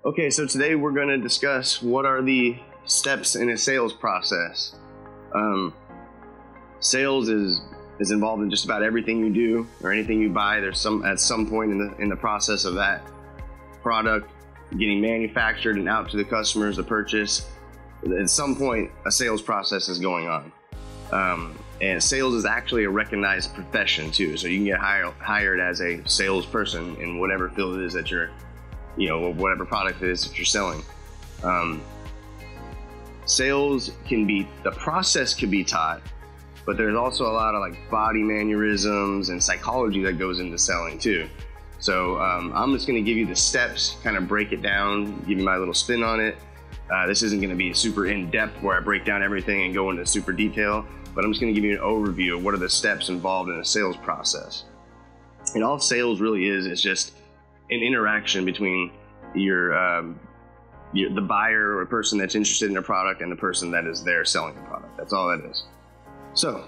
Okay, so today we're going to discuss what are the steps in a sales process. Sales is involved in just about everything you do or anything you buy. There's at some point in the process of that product getting manufactured and out to the customers to purchase. At some point, a sales process is going on. And sales is actually a recognized profession too. So you can get hired as a salesperson in whatever field it is that you're, whatever product it is that you're selling. Sales the process can be taught, but there's also a lot of like body mannerisms and psychology that goes into selling too. So I'm just going to give you the steps, kind of break it down, give you my little spin on it. This isn't going to be super in-depth where I break down everything and go into super detail, but I'm just going to give you an overview of what are the steps involved in a sales process. And all sales really is just an interaction between the buyer or person that's interested in a product and the person that is there selling the product. That's all that is. So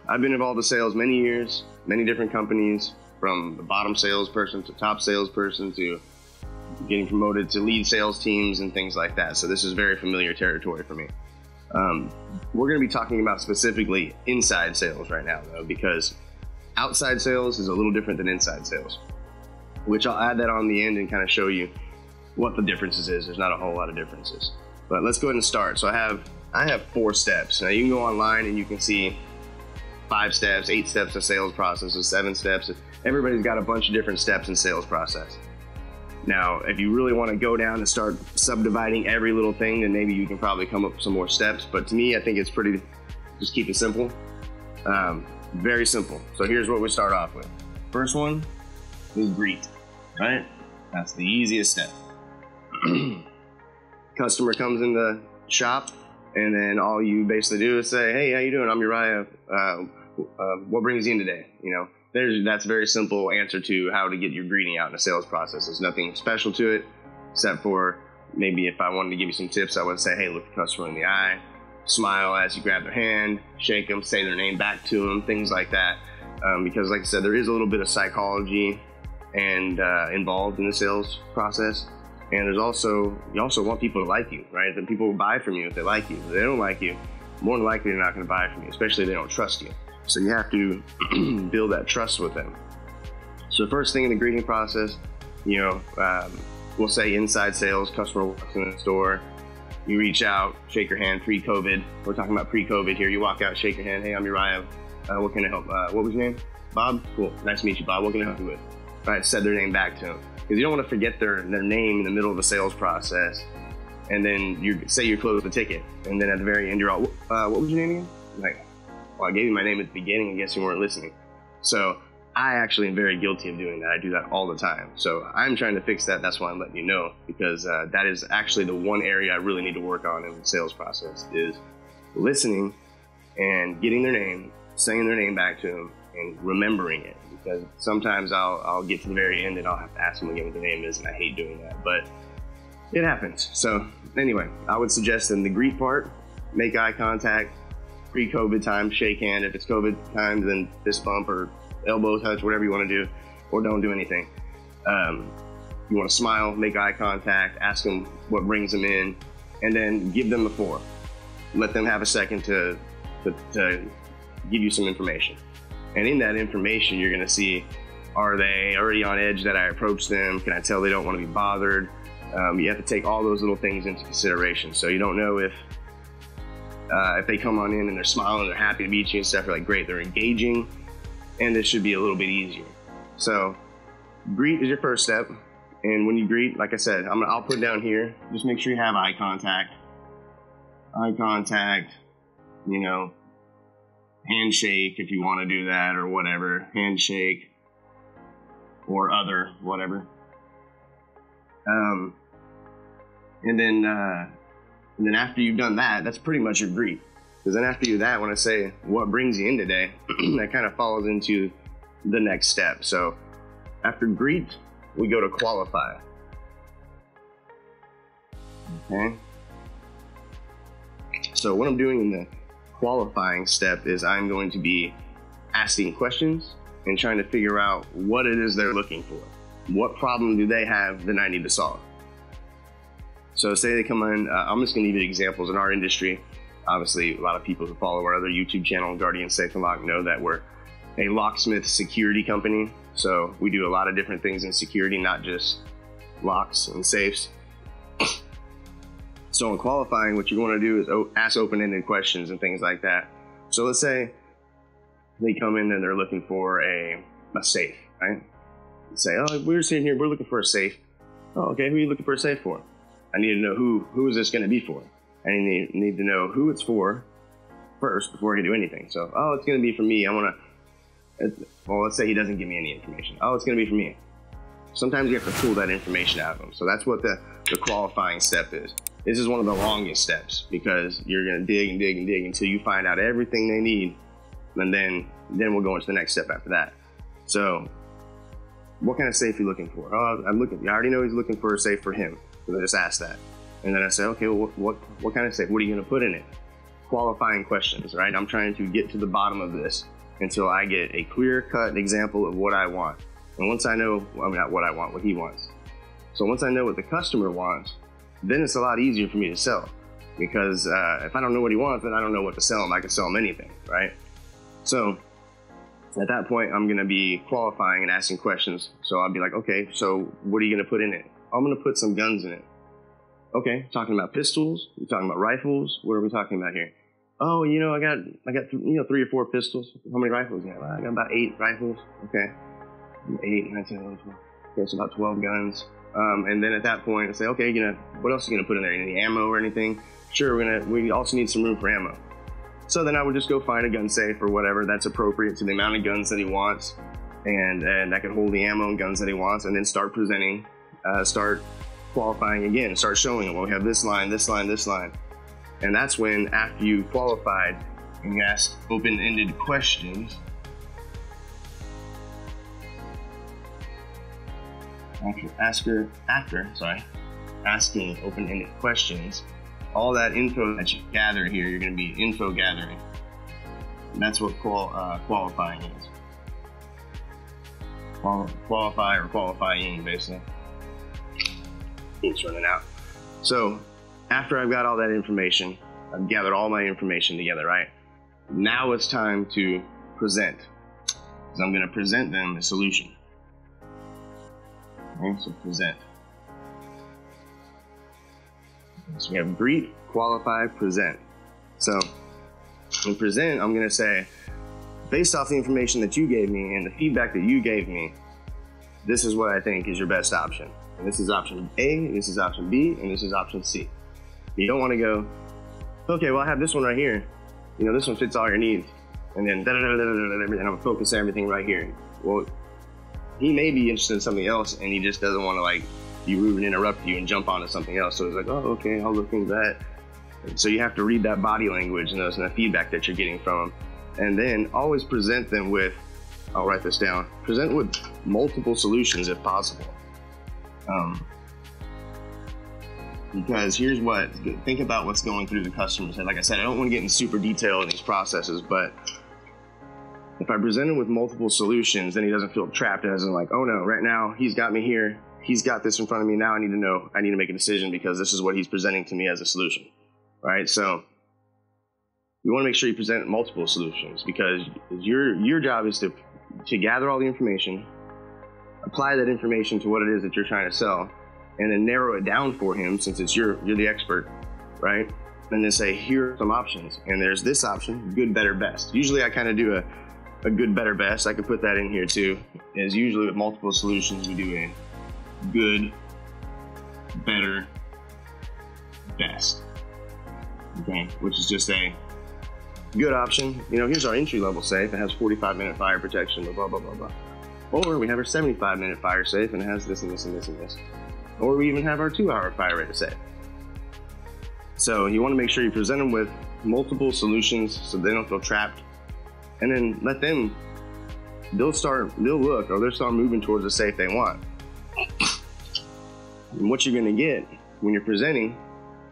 I've been involved with sales many years, many different companies, from the bottom salesperson to top salesperson to getting promoted to lead sales teams and things like that. So this is very familiar territory for me. We're going to be talking about specifically inside sales right now, though, because outside sales is a little different than inside sales, which I'll add that on the end and kind of show you what the differences is. There's not a whole lot of differences, but let's go ahead and start. So I have 4 steps. Now you can go online and you can see 5 steps, 8 steps of sales processes, 7 steps. Everybody's got a bunch of different steps in sales process. Now, if you really want to go down and start subdividing every little thing, then maybe you can probably come up with some more steps. But to me, I think it's just keep it simple. Very simple. So here's what we start off with. First one is greet, right? That's the easiest step. Customer comes in the shop, and then all you basically do is say, "Hey, how you doing? I'm Uriah. What brings you in today?" That's a very simple answer to how to get your greeting out in a sales process. There's nothing special to it, except for maybe if I wanted to give you some tips, I would say, hey, look the customer in the eye, smile as you grab their hand, shake them, say their name back to them, things like that. Because like I said, there is a little bit of psychology and involved in the sales process. And you also want people to like you, right? Then people will buy from you if they like you. If they don't like you, more than likely they're not going to buy from you, especially if they don't trust you. So you have to build that trust with them. So first thing in the greeting process, we'll say inside sales, customer walks in the store, you reach out, shake your hand, pre-COVID. We're talking about pre-COVID here. You walk out, shake your hand. Hey, I'm Uriah. What can I help? What was your name? Bob? Cool. Nice to meet you, Bob. What can I help you with? All right, said their name back to them. Because you don't want to forget their name in the middle of the sales process. And then you say you close the ticket. And then at the very end, you're all, what was your name again? Like, well, I gave you my name at the beginning. I guess you weren't listening. So I actually am very guilty of doing that. I do that all the time. So I'm trying to fix that. That's why I'm letting you know, because that is actually the one area I really need to work on in the sales process is listening and getting their name, saying their name back to them, and remembering it. Because sometimes I'll get to the very end and I'll have to ask them again what their name is, and I hate doing that. But it happens. So anyway, I would suggest in the greet part, make eye contact. Pre-COVID time, shake hand. If it's COVID time, then fist bump or elbow touch, whatever you want to do, or don't do anything. You want to smile, make eye contact, ask them what brings them in, and then give them the floor. Let them have a second to give you some information. And in that information, you're going to see, are they already on edge that I approach them? Can I tell they don't want to be bothered? You have to take all those little things into consideration. So you don't know if they come on in and they're smiling, they're happy to meet you and stuff, you're like, great, they're engaging, and this should be a little bit easier. So greet is your first step. And when you greet, like I said, I'll put down here, just make sure you have eye contact, handshake if you want to do that or whatever, handshake or other, whatever. And then after you've done that, that's pretty much your greet. Because then after you do that, when I say what brings you in today, that kind of follows into the next step. So after greet, we go to qualify. Okay. So what I'm doing in the qualifying step is I'm going to be asking questions and trying to figure out what it is they're looking for. What problem do they have that I need to solve? So say they come in, I'm just gonna give you examples in our industry. Obviously, a lot of people who follow our other YouTube channel, Guardian Safe and Lock, know that we're a locksmith security company. So we do a lot of different things in security, not just locks and safes. So in qualifying, what you want to do is ask open-ended questions and things like that. So let's say they come in and they're looking for a safe, right? Say, oh, we're sitting here, we're looking for a safe. Oh, okay, who are you looking for a safe for? I need to know who is this going to be for? I need to know who it's for first before I can do anything. So, oh, it's going to be for me. Well, let's say he doesn't give me any information. Oh, it's going to be for me. Sometimes you have to pull that information out of them. So that's what the qualifying step is. This is one of the longest steps because you're going to dig and dig and dig until you find out everything they need. And then we'll go into the next step after that. So what kind of safe are you looking for? Oh, I already know he's looking for a safe for him. So I just ask that. And then I say, okay, well, what kind of safe? What are you going to put in it? Qualifying questions, right? I'm trying to get to the bottom of this until I get a clear-cut example of what I want. And once I know, not what I want, what he wants. So once I know what the customer wants, then it's a lot easier for me to sell. Because if I don't know what he wants, then I don't know what to sell him. I can sell him anything, right? So at that point, I'm going to be qualifying and asking questions. So I'll be like, okay, so what are you going to put in it? I'm going to put some guns in it. Okay, talking about pistols? We're talking about rifles? What are we talking about here? Oh, I got 3 or 4 pistols. How many rifles? Yeah, I got about 8 rifles. Okay, 8, 9, 10, 11, 12. Okay, so about 12 guns. And then at that point, I say, okay, what else are you gonna put in there? Any ammo or anything? Sure, we also need some room for ammo. So then I would just go find a gun safe or whatever that's appropriate to the amount of guns that he wants, and that can hold the ammo and guns that he wants, and then start presenting, start qualifying again, start showing him, well, we have this line, this line, this line. And that's when, after you qualified and you asked open-ended questions, asking open-ended questions, all that info that you gather here, you're going to be info gathering. And that's what qualifying is. Qualify or qualifying, basically. It's running out. So after I've got all that information, I've gathered all my information together, right? Now it's time to present. Because I'm going to present them a solution. Okay, so present. So we have greet, qualify, present. So in present, I'm going to say, based off the information that you gave me and the feedback that you gave me, this is what I think is your best option. And this is option A, this is option B, and this is option C. You don't want to go, okay, well, I have this one right here. This one fits all your needs. And then and I'm going to focus everything right here. Well, he may be interested in something else, and he just doesn't want to be rude and interrupt you and jump onto something else. So he's like, oh, okay, I'll look into that. And so you have to read that body language and the feedback that you're getting from him. And then always present them with, I'll write this down, present with multiple solutions if possible. Because here's think about what's going through the customer's head. Like I said, I don't want to get in super detail in these processes, but if I present him with multiple solutions, then he doesn't feel trapped as in oh no, right now he's got me here. He's got this in front of me. Now I need to make a decision because this is what he's presenting to me as a solution, right? So you want to make sure you present multiple solutions because your job is to gather all the information, apply that information to what it is that you're trying to sell, and then narrow it down for him since you're the expert, right? And then say, here are some options. And there's this option, good, better, best. Usually I kind of do a good, better, best. I could put that in here too. Is usually with multiple solutions, we do a good, better, best. Okay, which is just a good option. Here's our entry-level safe. It has 45-minute fire protection, blah, blah, blah, blah. Or we have our 75-minute fire safe and it has this and this and this and this. Or we even have our 2-hour fire rate safe. So you want to make sure you present them with multiple solutions so they don't feel trapped. And then let them, they'll start moving towards the safe they want. And what you're going to get when you're presenting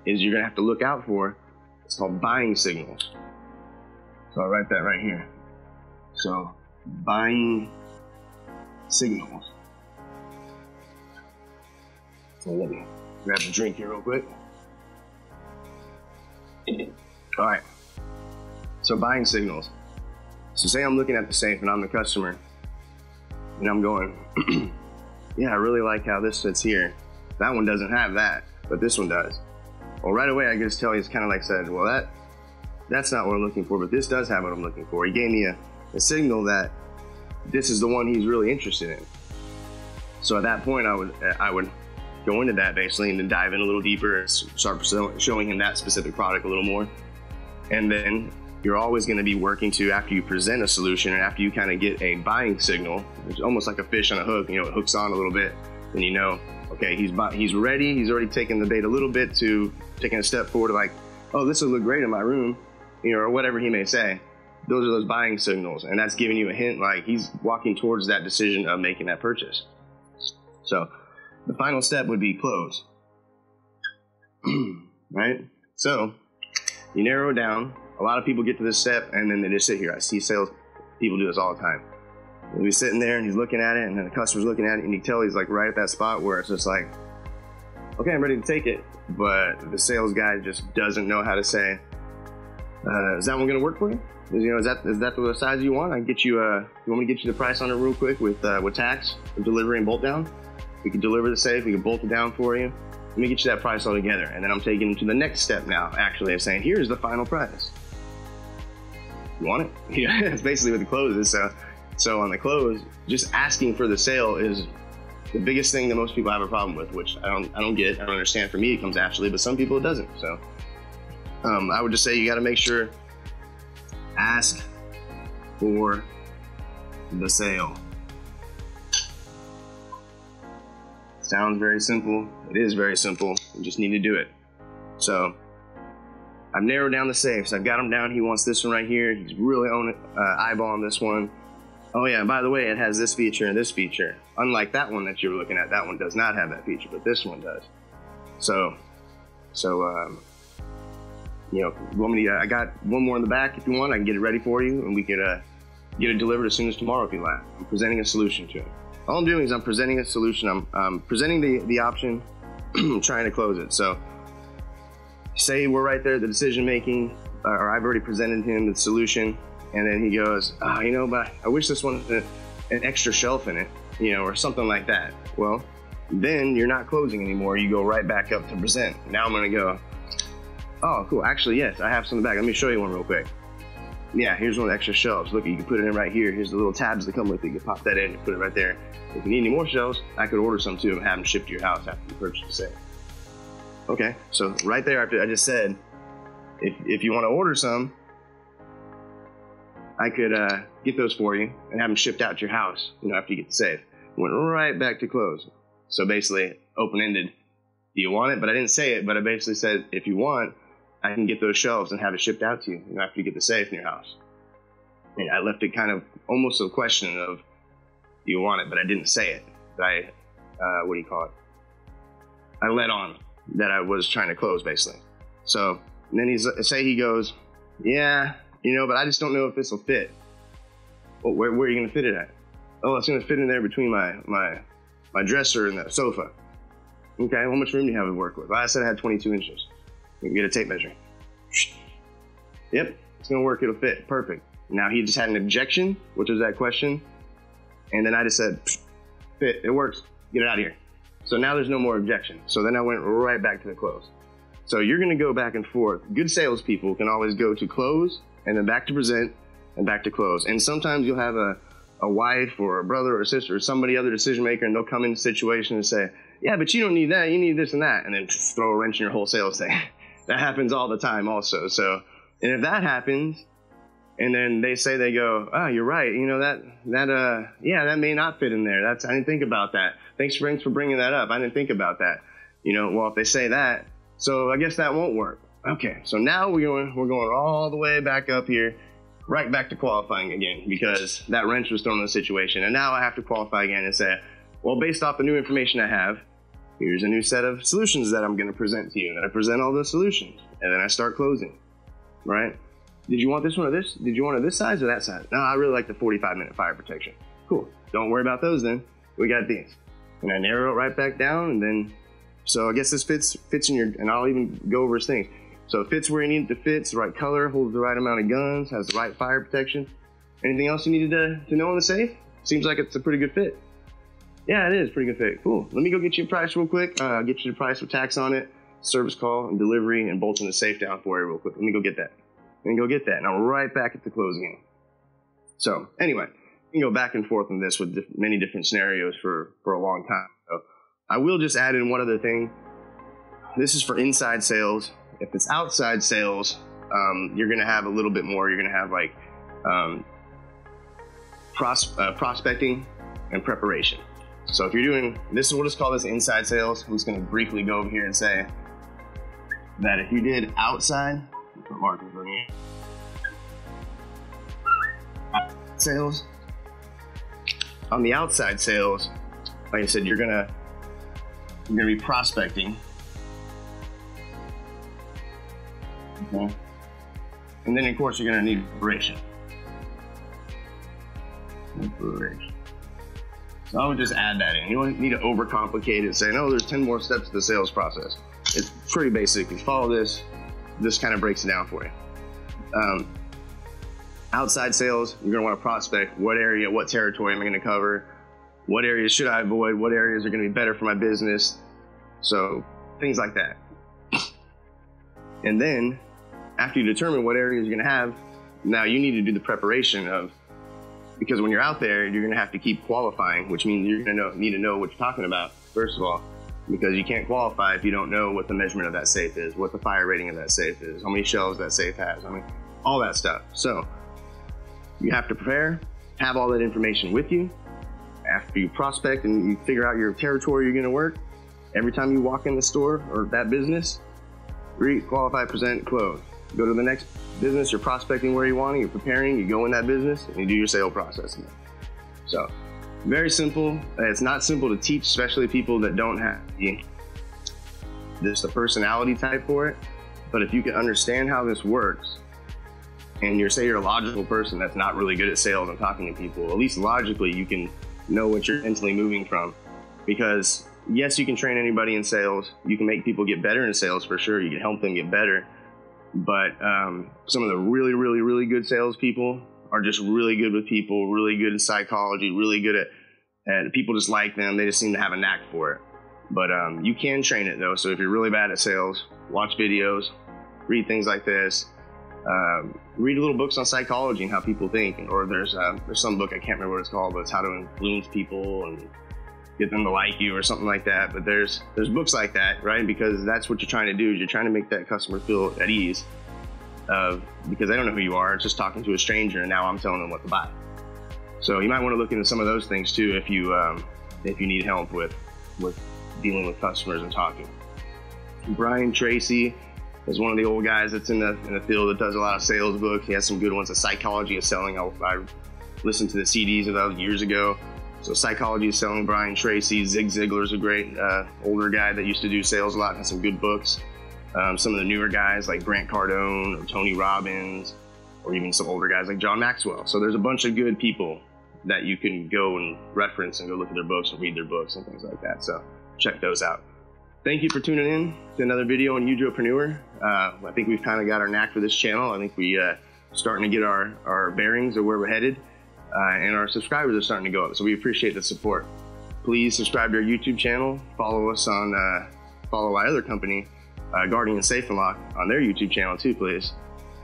is you're going to have to look out for, it's called buying signals. So I'll write that right here. So buying signals. So let me Grab a drink here real quick. All right. So buying signals. So say I'm looking at the safe and I'm the customer and I'm going, yeah, I really like how this fits here. That one doesn't have that, but this one does. Well, right away I can just tell he's kind of like said, well, that's not what I'm looking for, but this does have what I'm looking for. He gave me a signal that this is the one he's really interested in. So at that point I would go into that basically and then dive in a little deeper and start showing him that specific product a little more. And then you're always going to be working to, after you present a solution and after you kind of get a buying signal, it's almost like a fish on a hook, it hooks on a little bit, then you know, okay, he's ready, he's already taken the bait a little bit to taking a step forward, like, oh, this will look great in my room, or whatever he may say. Those are those buying signals, and that's giving you a hint, like he's walking towards that decision of making that purchase. So the final step would be close, right? So you narrow it down. A lot of people get to this step and then they just sit here. I see sales people do this all the time. He's sitting there and he's looking at it, and then the customer's looking at it, and you tell he's like right at that spot where it's just like, okay, I'm ready to take it. But the sales guy just doesn't know how to say, is that one going to work for you? Is that the size you want? I can get you, you want me to get you the price on it real quick with tax, and delivery and bolt down? We can deliver the safe, we can bolt it down for you. Let me get you that price all together. And then I'm taking him to the next step now, actually, of saying, here's the final price. You want it? Yeah, that's basically what the close is. So on the close, just asking for the sale is the biggest thing that most people have a problem with, which I don't get. I don't understand. For me, it comes naturally, but some people it doesn't. So I would just say you got to make sure, ask for the sale. Sounds very simple. It is very simple. You just need to do it. So I've narrowed down the safes. I've got him down. He wants this one right here. He's really eyeballing this one. Oh yeah, by the way, it has this feature and this feature. Unlike that one that you're looking at, that one does not have that feature, but this one does. So want me to, I got one more in the back if you want. I can get it ready for you, and we could get it delivered as soon as tomorrow if you like. I'm presenting a solution to him. All I'm doing is I'm presenting a solution. I'm presenting the option, trying to close it. So say we're right there at the decision making, or I've already presented him the solution, and then he goes, but I wish this one had an extra shelf in it, or something like that. Well, then you're not closing anymore. You go right back up to present. Now I'm gonna go, oh, cool. Actually, yes, I have some in the back. Let me show you one real quick. Yeah, here's one of the extra shelves. Look, you can put it in right here. Here's the little tabs that come with it. You can pop that in and put it right there. If you need any more shelves, I could order some too and have them shipped to your house after you purchase the safe. Okay, so right there, after I just said, if you want to order some, I could get those for you and have them shipped out to your house, after you get the safe. Went right back to close. So basically, open-ended. Do you want it? But I didn't say it, but I basically said, if you want, I can get those shelves and have it shipped out to you, after you get the safe in your house. And I left it kind of almost a question of, do you want it? But I didn't say it. But I let on that I was trying to close, basically. So and then he goes, yeah, but I just don't know if this will fit. Well, where are you going to fit it at? Oh, it's going to fit in there between my dresser and the sofa. Okay, how much room do you have to work with? Well, I said I had 22 inches. You can get a tape measure. Yep, it's gonna work, it'll fit, perfect. Now he just had an objection, which was that question. And then I just said, fit, it works, get it out of here. So now there's no more objection. So then I went right back to the close. So you're gonna go back and forth. Good salespeople can always go to close and then back to present and back to close. And sometimes you'll have a wife or a brother or a sister or somebody other decision maker, and they'll come in a situation and say, yeah, but you don't need that, you need this and that, and then throw a wrench in your whole sales thing. That happens all the time also. So, and if that happens, and then they go, oh, you're right, that may not fit in there. I didn't think about that. Thanks for bringing that up. I didn't think about that. Well, if they say that, so I guess that won't work. Okay, so now we're going all the way back up here, right back to qualifying again, because that wrench was thrown in the situation. And now I have to qualify again and say, well, based off the new information I have, here's a new set of solutions that I'm going to present to you. And then I present all the solutions. And then I start closing, right? Did you want this one or this? Did you want it this size or that size? No, I really like the 45-minute fire protection. Cool. Don't worry about those then. We got these. And I narrow it right back down, and then So I guess this fits in your, and I'll even go over his things. So it fits where you need it to fit, it's the right color, holds the right amount of guns, has the right fire protection. Anything else you needed to know in the safe? Seems like it's a pretty good fit. Yeah, it is a pretty good fit. Cool. Let me go get you a price real quick. I'll get you the price with tax on it, service call and delivery, and bolting the safe down for you real quick. Let me go get that. And I'm right back at the closing. So anyway, you can go back and forth on this with many different scenarios for a long time. So I will just add in one other thing. This is for inside sales. If it's outside sales, you're going to have a little bit more. You're going to have like prospecting and preparation. So if you're doing, we'll just call this inside sales. I'm just going to briefly go over here and say that if you did outside sales, on the outside sales, like I said, you're gonna be prospecting. Okay. And then of course you're gonna need preparation. So I would just add that in. You don't need to overcomplicate it and say, no, there's 10 more steps to the sales process. It's pretty basic. If you follow this kind of breaks it down for you. Outside sales, you're gonna wanna prospect what area, what territory am I gonna cover, what areas should I avoid, what areas are gonna be better for my business. So things like that. And then after you determine what areas you're gonna have, now you need to do the preparation of, because when you're out there, you're gonna have to keep qualifying, which means you're gonna need to know what you're talking about, first of all, because you can't qualify if you don't know what the measurement of that safe is, what the fire rating of that safe is, how many shells that safe has, all that stuff. So you have to prepare, have all that information with you. After you prospect and you figure out your territory you're gonna work, every time you walk in the store or that business, read, qualify, present, close. Go to the next business, you're prospecting where you want, you're preparing, you go in that business, and you do your sale process. So, very simple. It's not simple to teach, especially people that don't have the personality type for it. But if you can understand how this works, and you're a logical person that's not really good at sales and talking to people, at least logically you can know what you're mentally moving from. Because yes, you can train anybody in sales. You can make people get better in sales for sure. You can help them get better. But some of the really, really, really good salespeople are just really good with people, really good in psychology, really good at people just like them. They just seem to have a knack for it. But you can train it though. So if you're really bad at sales, watch videos, read things like this, read little books on psychology and how people think. Or there's some book, I can't remember what it's called, but it's how to influence people and get them to like you or something like that. But there's books like that, right? Because that's what you're trying to do, is you're trying to make that customer feel at ease, because they don't know who you are. It's just talking to a stranger, and now I'm telling them what to buy. So you might want to look into some of those things too if you need help with dealing with customers and talking. Brian Tracy is one of the old guys that's in the field that does a lot of sales books. He has some good ones. The Psychology of Selling. I listened to the CDs of those years ago. So Psychology of Selling, Brian Tracy. Zig Ziglar's a great older guy that used to do sales a lot, has some good books. Some of the newer guys like Grant Cardone or Tony Robbins, or even some older guys like John Maxwell. So there's a bunch of good people that you can go and reference and go look at their books and read their books and things like that. So check those out. Thank you for tuning in to another video on UDROpreneur. I think we've kind of got our knack for this channel. I think we starting to get our bearings of where we're headed. And our subscribers are starting to go up, so we appreciate the support. Please subscribe to our YouTube channel. Follow us on, follow my other company, Guardian Safe and Lock, on their YouTube channel too, please.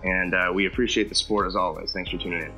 And we appreciate the support as always. Thanks for tuning in.